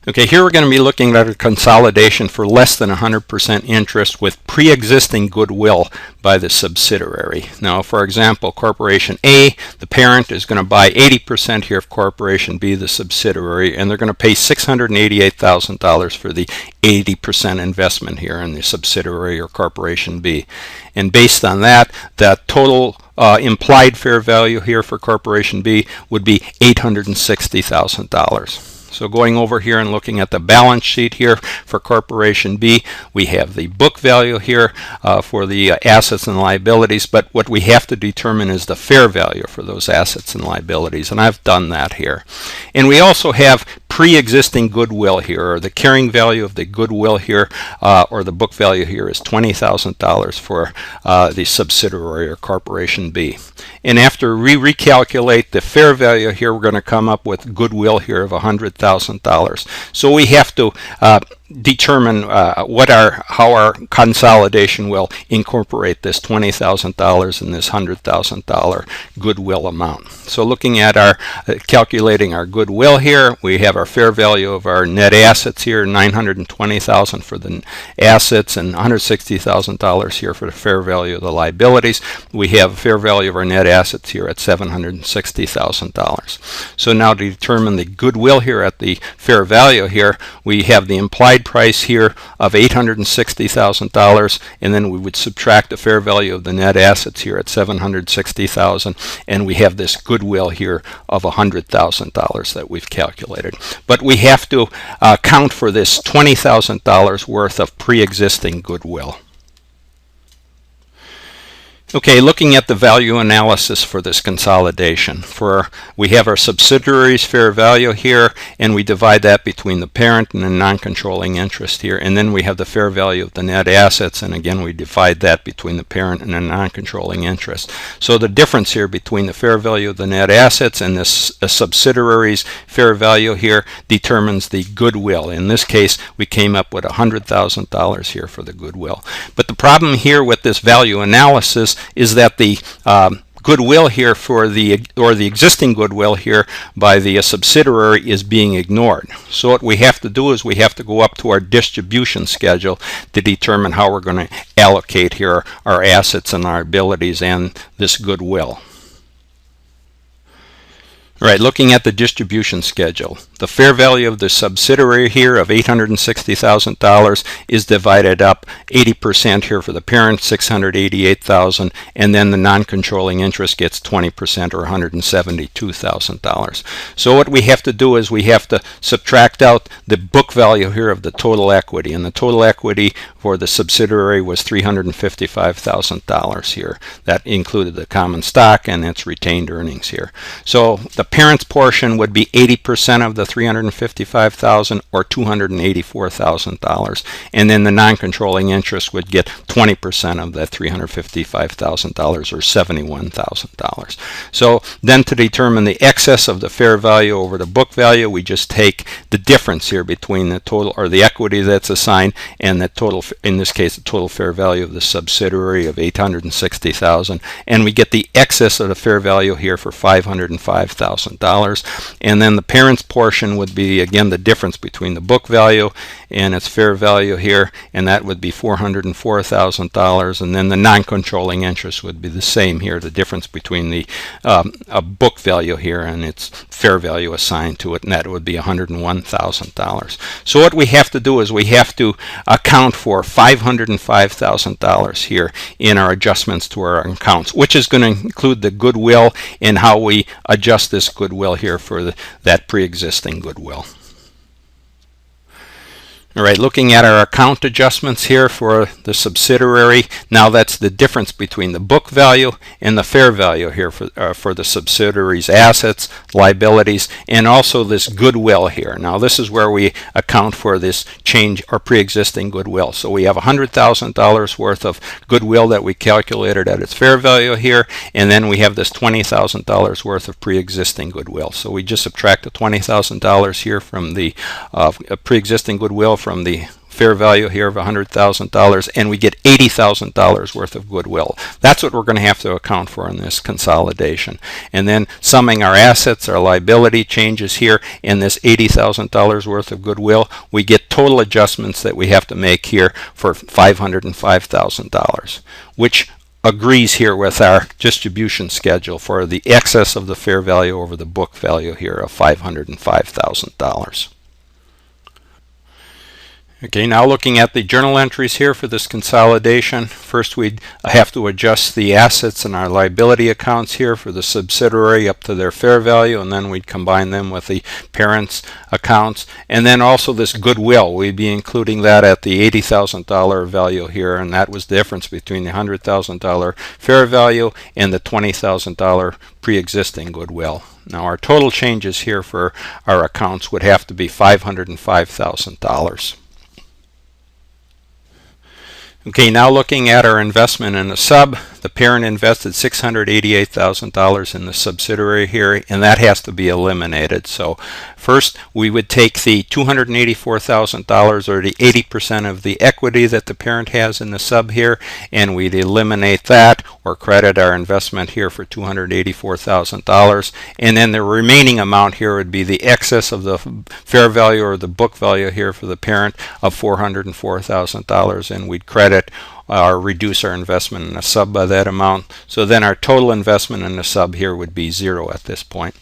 Okay, here we're going to be looking at a consolidation for less than 100% interest with pre-existing goodwill by the subsidiary. Now, for example, Corporation A, the parent, is going to buy 80% here of Corporation B, the subsidiary, and they're going to pay $688,000 for the 80% investment here in the subsidiary or Corporation B. And based on that, the total implied fair value here for Corporation B would be $860,000. So going over here and looking at the balance sheet here for Corporation B, we have the book value here for the assets and liabilities, but what we have to determine is the fair value for those assets and liabilities, and I've done that here. And we also have pre-existing goodwill here, or the carrying value of the goodwill here, or the book value here is $20,000 for the subsidiary or Corporation B. And after we recalculate the fair value here, we're going to come up with goodwill here of $100,000. So we have to determine how our consolidation will incorporate this $20,000 and this $100,000 goodwill amount. So looking at our calculating our goodwill here, we have our fair value of our net assets here, $920,000 for the assets and $160,000 here for the fair value of the liabilities. We have a fair value of our net assets here at $760,000. So now to determine the goodwill here at the fair value here, we have the implied price here of $860,000, and then we would subtract the fair value of the net assets here at $760,000, and we have this goodwill here of $100,000 that we've calculated. But we have to account for this $20,000 worth of pre-existing goodwill. Okay, looking at the value analysis for this consolidation. We have our subsidiaries fair value here, and we divide that between the parent and the non-controlling interest here, and then we have the fair value of the net assets, and again we divide that between the parent and the non-controlling interest. So the difference here between the fair value of the net assets and the subsidiaries fair value here determines the goodwill. In this case, we came up with $100,000 here for the goodwill. But the problem here with this value analysis is that the goodwill here for the existing goodwill here by the subsidiary is being ignored. So what we have to do is we have to go up to our distribution schedule to determine how we're going to allocate here our assets and our abilities and this goodwill. All right, looking at the distribution schedule, the fair value of the subsidiary here of $860,000 is divided up 80% here for the parent, $688,000, and then the non-controlling interest gets 20% or $172,000. So what we have to do is we have to subtract out the book value here of the total equity, and the total equity for the subsidiary was $355,000 here. That included the common stock and its retained earnings here. So the parent's portion would be 80% of the $355,000 or $284,000, and then the non-controlling interest would get 20% of that $355,000 or $71,000. So then to determine the excess of the fair value over the book value, we just take the difference here between the total or the equity that's assigned and the total, in this case the total fair value of the subsidiary of $860,000, and we get the excess of the fair value here for $505,000. And then the parent's portion would be again the difference between the book value and its fair value here, and that would be $404,000, and then the non-controlling interest would be the same here, the difference between the book value here and its fair value assigned to it, and that would be $101,000. So what we have to do is we have to account for $505,000 here in our adjustments to our accounts, which is going to include the goodwill and how we adjust this goodwill here for that pre-existing goodwill. All right, looking at our account adjustments here for the subsidiary, now that's the difference between the book value and the fair value here for the subsidiary's assets, liabilities, and also this goodwill here. Now this is where we account for this change or pre-existing goodwill. So we have $100,000 worth of goodwill that we calculated at its fair value here, and then we have this $20,000 worth of pre-existing goodwill. So we just subtract the $20,000 here from the pre-existing goodwill from the fair value here of $100,000, and we get $80,000 worth of goodwill. That's what we're going to have to account for in this consolidation. And then summing our assets, our liability changes here, and this $80,000 worth of goodwill, we get total adjustments that we have to make here for $505,000, which agrees here with our distribution schedule for the excess of the fair value over the book value here of $505,000. Okay, now looking at the journal entries here for this consolidation. First, we'd have to adjust the assets and our liability accounts here for the subsidiary up to their fair value, and then we'd combine them with the parent's accounts. And then also this goodwill, we'd be including that at the $80,000 value here, and that was the difference between the $100,000 fair value and the $20,000 pre-existing goodwill. Now our total changes here for our accounts would have to be $505,000. Okay, now looking at our investment in the sub, the parent invested $688,000 in the subsidiary here, and that has to be eliminated. So first, we would take the $284,000, or the 80% of the equity that the parent has in the sub here, and we'd eliminate that or credit our investment here for $284,000. And then the remaining amount here would be the excess of the fair value or the book value here for the parent of $404,000, and we'd credit or reduce our investment in the sub by that amount. So then our total investment in the sub here would be zero at this point.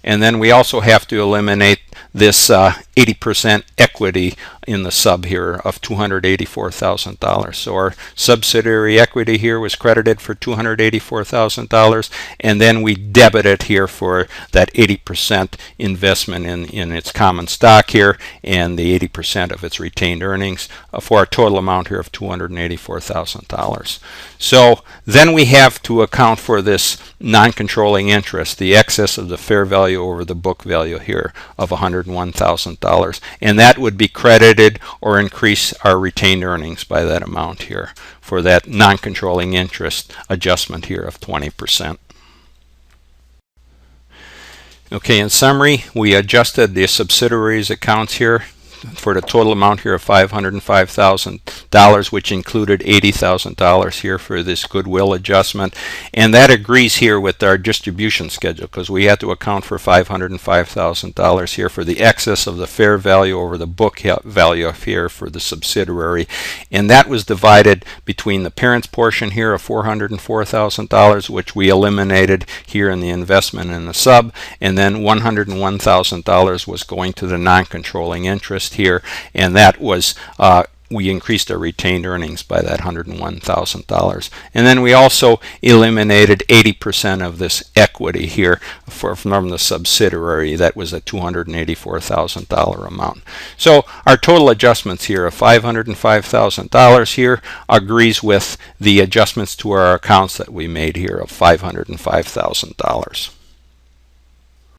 And then we also have to eliminate this 80% equity in the sub here of $284,000. So our subsidiary equity here was credited for $284,000, and then we debit it here for that 80% investment in its common stock here and the 80% of its retained earnings for a total amount here of $284,000. So then we have to account for this non-controlling interest, the excess of the fair value over the book value here of $101,000, and that would be credited or increase our retained earnings by that amount here for that non-controlling interest adjustment here of 20%. Okay, in summary, we adjusted the subsidiaries accounts here for the total amount here of $505,000, which included $80,000 here for this goodwill adjustment, and that agrees here with our distribution schedule because we had to account for $505,000 here for the excess of the fair value over the book value here for the subsidiary, and that was divided between the parent's portion here of $404,000, which we eliminated here in the investment in the sub, and then $101,000 was going to the non-controlling interest here, and that was we increased our retained earnings by that $101,000. And then we also eliminated 80% of this equity here from the subsidiary. That was a $284,000 amount. So our total adjustments here of $505,000 here agrees with the adjustments to our accounts that we made here of $505,000.